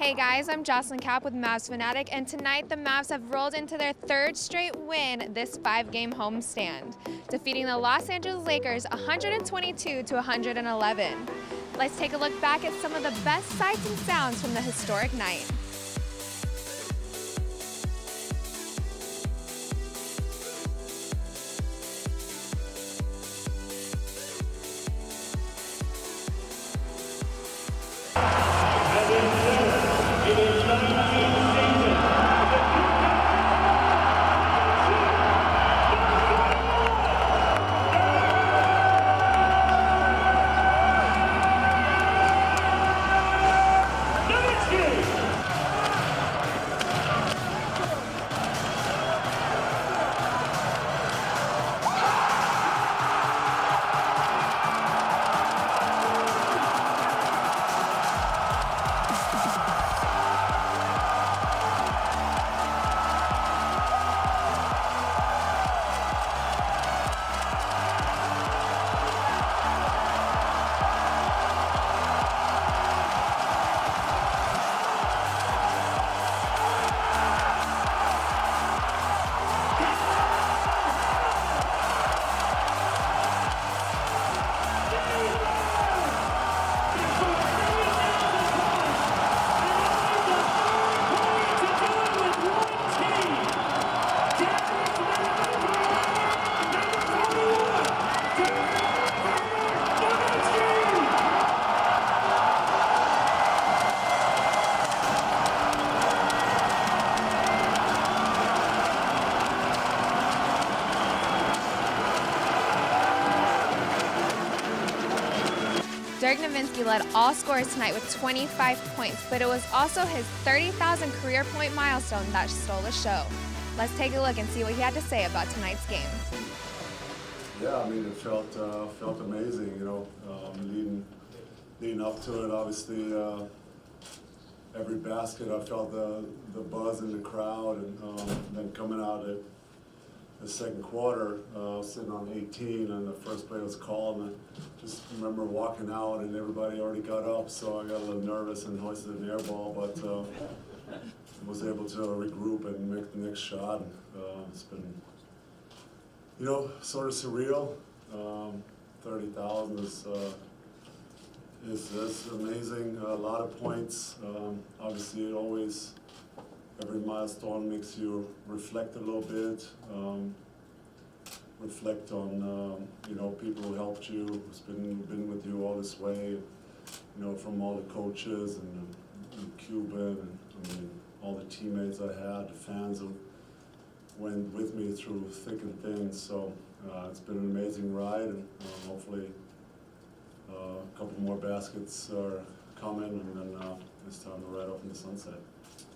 Hey guys, I'm Jocelyn Kapp with Mavs Fanatic, and tonight the Mavs have rolled into their third straight win this 5-game homestand, defeating the Los Angeles Lakers 122 to 111. Let's take a look back at some of the best sights and sounds from the historic night. Dirk Nowitzki led all scorers tonight with 25 points, but it was also his 30,000 career point milestone that stole the show. Let's take a look and see what he had to say about tonight's game. Yeah, I mean, it felt amazing, you know, leading up to it. Obviously, every basket, I felt the buzz in the crowd, and then coming out at the second quarter, sitting on 18, and the first play was called, and I just remember walking out, and everybody already got up, so I got a little nervous and hoisted an air ball, but was able to regroup and make the next shot. It's been, you know, sort of surreal. 30,000 is amazing. A lot of points. Obviously, every milestone makes you reflect a little bit. Reflect on you know, people who helped you, who's been with you all this way. You know, from all the coaches and Cuban, and I mean, all the teammates I had, the fans who went with me through thick and thin. So it's been an amazing ride, and hopefully a couple more baskets are coming, and then it's time to ride off in the sunset.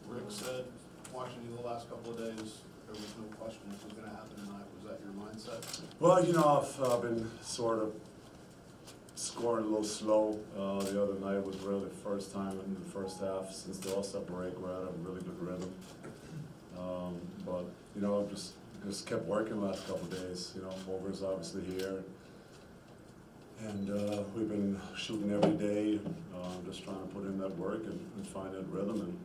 Rick said, watching you the last couple of days, there was no question this was going to happen tonight. Was that your mindset? Well, you know, I've been sort of scoring a little slow. The other night was really the first time in the first half since the All-Star break where I had a really good rhythm. But, you know, I've just kept working the last couple of days. You know, Holger's obviously here. And we've been shooting every day, just trying to put in that work and find that rhythm.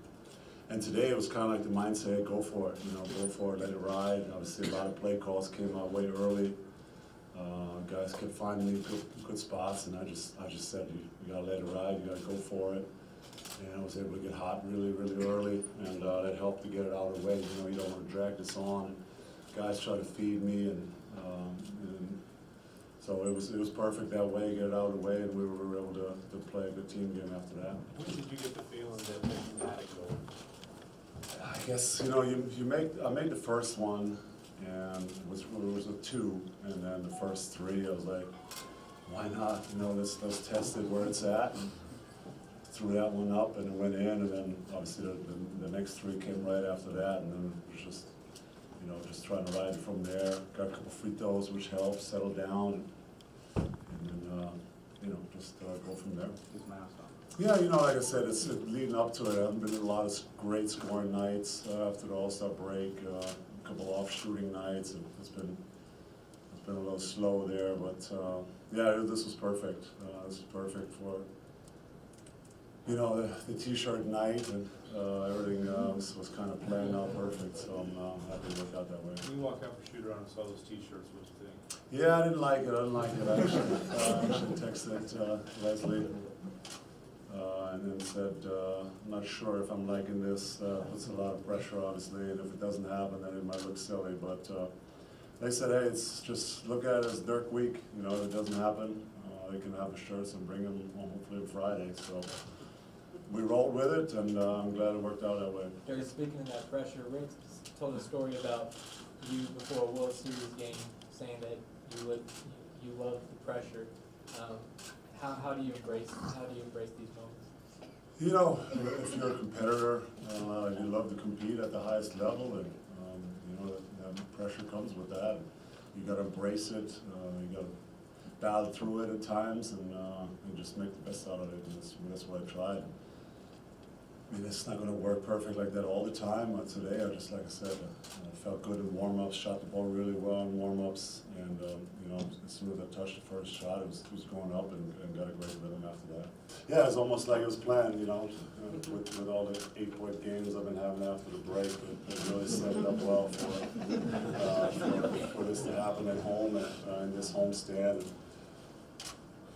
And today it was kind of like the mindset, go for it, you know, go for it, let it ride. Obviously a lot of play calls came out way early. Guys kept finding me good spots, and I just said, you gotta let it ride, you gotta go for it. And I was able to get hot really, really early, and that helped to get it out of the way. You know, you don't want to drag this on. And guys try to feed me, and so it was perfect that way, get it out of the way, and we were able to play a good team game after that. When did you get the feeling that Fanatic going? I guess, you know, I made the first one, and it was a 2, and then the first 3, I was like, why not? You know, let's test it where it's at. And threw that one up, and it went in, and then obviously the next 3 came right after that, and then it was just, you know, just trying to ride it from there. Got a couple free throws, which helped settle down, and then you know, just go from there. Yeah, you know, like I said, it's leading up to it. I haven't been in a lot of great scoring nights after the All-Star break. A couple off shooting nights. It's been a little slow there, but yeah, this was perfect. This was perfect for you know, the t-shirt night and everything was kind of playing out perfect, so I'm happy it worked out that way. When you walk out for shoot around and saw those t-shirts, what'd you think? Yeah, I didn't like it, actually. I actually texted Leslie and then said, I'm not sure if I'm liking this, puts a lot of pressure obviously, and if it doesn't happen then it might look silly, but they said, hey, it's just look at it as Dirk week, you know, if it doesn't happen, they can have the shirts and bring them hopefully on Friday, so we rolled with it, and I'm glad it worked out that way. Dirk, speaking of that pressure, Rick told a story about you before a World Series game, saying that you love the pressure. How do you embrace these moments? You know, if you're a competitor, you love to compete at the highest level, and you know that pressure comes with that. You got to embrace it. You got to battle through it at times, and just make the best out of it. And that's what I tried. I mean, it's not going to work perfect like that all the time. Today, I just, like I said, I felt good in warm-ups, shot the ball really well in warm-ups, and you know, as soon as I touched the first shot, it was going up and got a great rhythm after that. Yeah, it's almost like it was planned, you know, with all the 8-point games I've been having after the break. It really set it up well for this to happen at home in this homestand.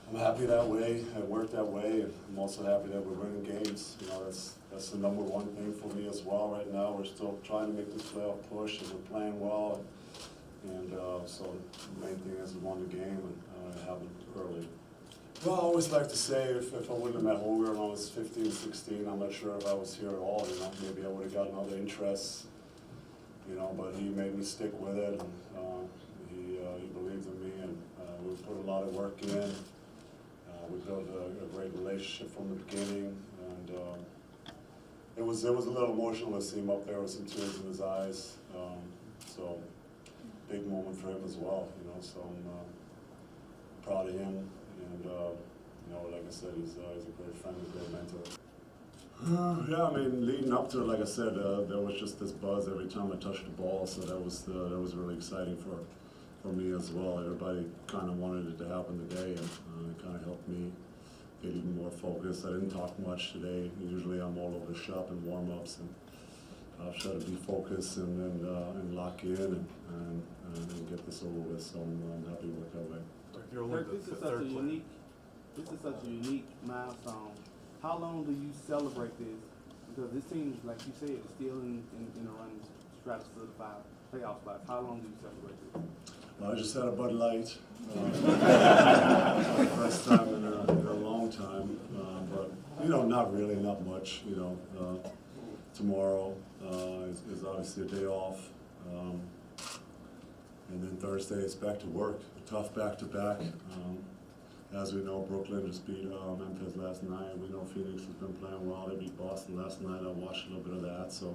I'm happy that way. It worked that way, and I'm also happy that we're winning games. You know, that's the number one thing for me as well. Right now, we're still trying to make this playoff push, and we're playing well. And so the main thing is we won the game and have it early. Well, I always like to say if I wouldn't have met Holger when I was 15, 16, I'm not sure if I was here at all. You know, maybe I would have gotten other interests. You know, but he made me stick with it, and he believed in me, and we put a lot of work in. We built a great relationship from the beginning, and it was a little emotional to see him up there with some tears in his eyes. So big moment for him as well, you know. So I'm proud of him, and you know, like I said, he's a great friend, a great mentor. Yeah, I mean, leading up to it, like I said, there was just this buzz every time I touched the ball, so that was really exciting for me as well. Everybody kind of wanted it to happen today, and it kind of helped me get even more focused. I didn't talk much today. Usually I'm all over the shop in warm-ups, and I'll try to be focused and lock in and get this over with, so I'm happy with that way. Dirk, this is such a unique milestone. How long do you celebrate this? Because this seems, like you said, it's still in a run to try to solidify playoff spots. How long do you celebrate this? I just had a Bud Light, first time in a long time, but you know, not much. You know, tomorrow is obviously a day off, and then Thursday it's back to work. A tough back-to-back. As we know, Brooklyn just beat Memphis last night. We know Phoenix has been playing well. They beat Boston last night. I watched a little bit of that, so.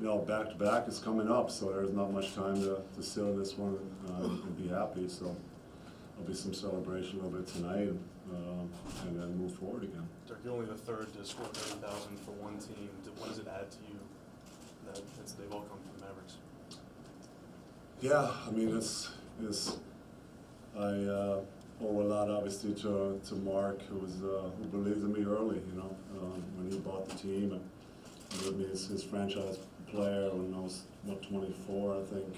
You know, back-to-back is coming up, so there's not much time to sit on this one and be happy. So there'll be some celebration a little bit tonight, and then move forward again. Dirk, you're only the third to score 30,000 for one team. What does it add to you that they've all come from the Mavericks? Yeah, I mean, I owe a lot, obviously, to Mark, who believed in me early. You know, when he bought the team and with me as his franchise player when I was 24, I think,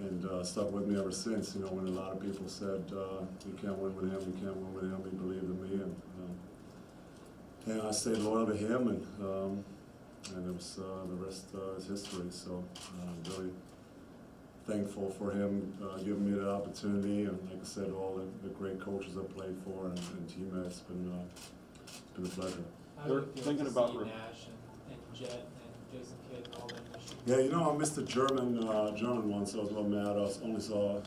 and stuck with me ever since. You know, when a lot of people said you can't win with him, you can't win with him, he believed in me, and I stayed loyal to him, and it was the rest is history. So really thankful for him giving me that opportunity, and like I said, all the great coaches I played for and teammates. It's been a pleasure. How do you feel Thinking to about see Nash and Jet and Jason Kidd and all them this Yeah, year? you know, I missed the German one, so I was a little mad. I only saw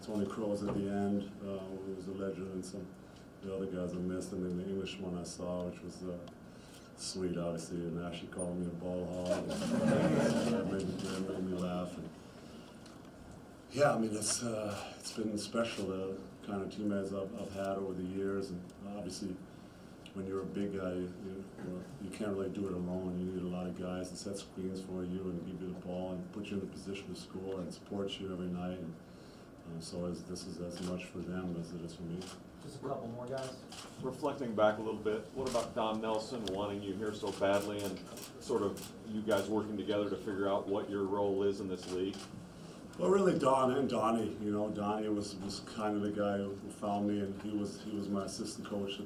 Tony Kroos at the end, who was a legend, and some of the other guys I missed. And then the English one I saw, which was sweet, obviously, and Nash called me a ball hog. And made me laugh. And yeah, I mean, it's been special, the kind of teammates I've had over the years, and obviously, when you're a big guy, you can't really do it alone. You need a lot of guys to set screens for you and give you the ball and put you in a position to score and support you every night. And so this is as much for them as it is for me. Just a couple more guys. Reflecting back a little bit, what about Don Nelson wanting you here so badly and sort of you guys working together to figure out what your role is in this league? Well, really, Don and Donnie. You know, Donnie was kind of the guy who found me, and he was my assistant coach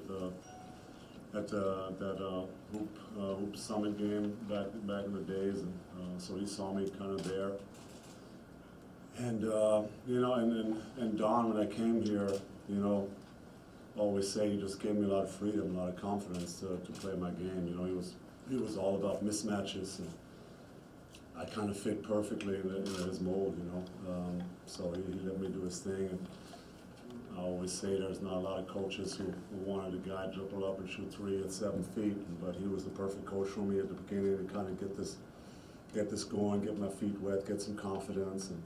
at that hoop summit game back in the days, and so he saw me kind of there. And you know, and Don, when I came here, you know, always say he just gave me a lot of freedom, a lot of confidence to play my game. You know, he was all about mismatches, and I kind of fit perfectly in his mold. You know, so he let me do his thing. And I always say there's not a lot of coaches who wanted a guy to dribble up and shoot 3 at 7 feet, but he was the perfect coach for me at the beginning to kind of get this going, get my feet wet, get some confidence, and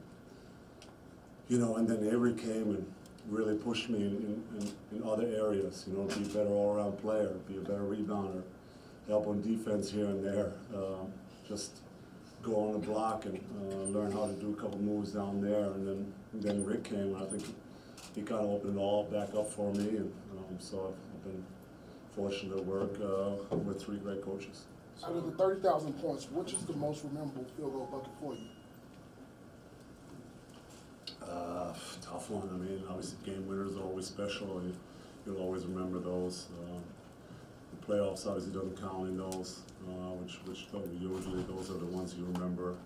you know. And then Avery came and really pushed me in other areas. You know, be a better all-around player, be a better rebounder, help on defense here and there, just go on the block and learn how to do a couple moves down there. And then Rick came, and I think he kind of opened it all back up for me, and so I've been fortunate to work with 3 great coaches. Out of the 30,000 points, which is the most memorable field goal bucket for you? Tough one. I mean, obviously game winners are always special. You'll always remember those. The playoffs obviously doesn't count in those, which usually those are the ones you remember.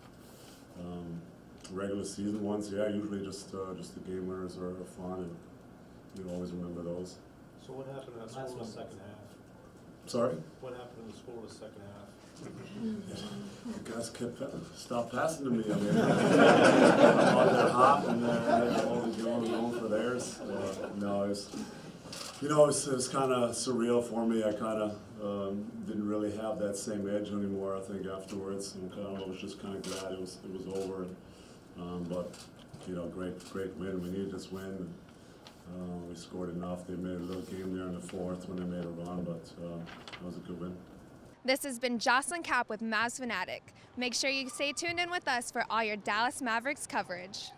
Regular season ones, yeah, usually just the game winners are fun, and you always remember those. So what happened in that score in the second half? Sorry? What happened in the score in the second half? The guys stopped passing to me. I mean, I'm on their hop, and they're always going for theirs. No, it was kind of surreal for me. I kind of didn't really have that same edge anymore. I think afterwards, and I was just kind of glad it was over. But you know, great win. We needed this win. We scored enough. They made a little game there in the 4th when they made a run, but it was a good win. This has been Jocelyn Kapp with Mavs Fanatic. Make sure you stay tuned in with us for all your Dallas Mavericks coverage.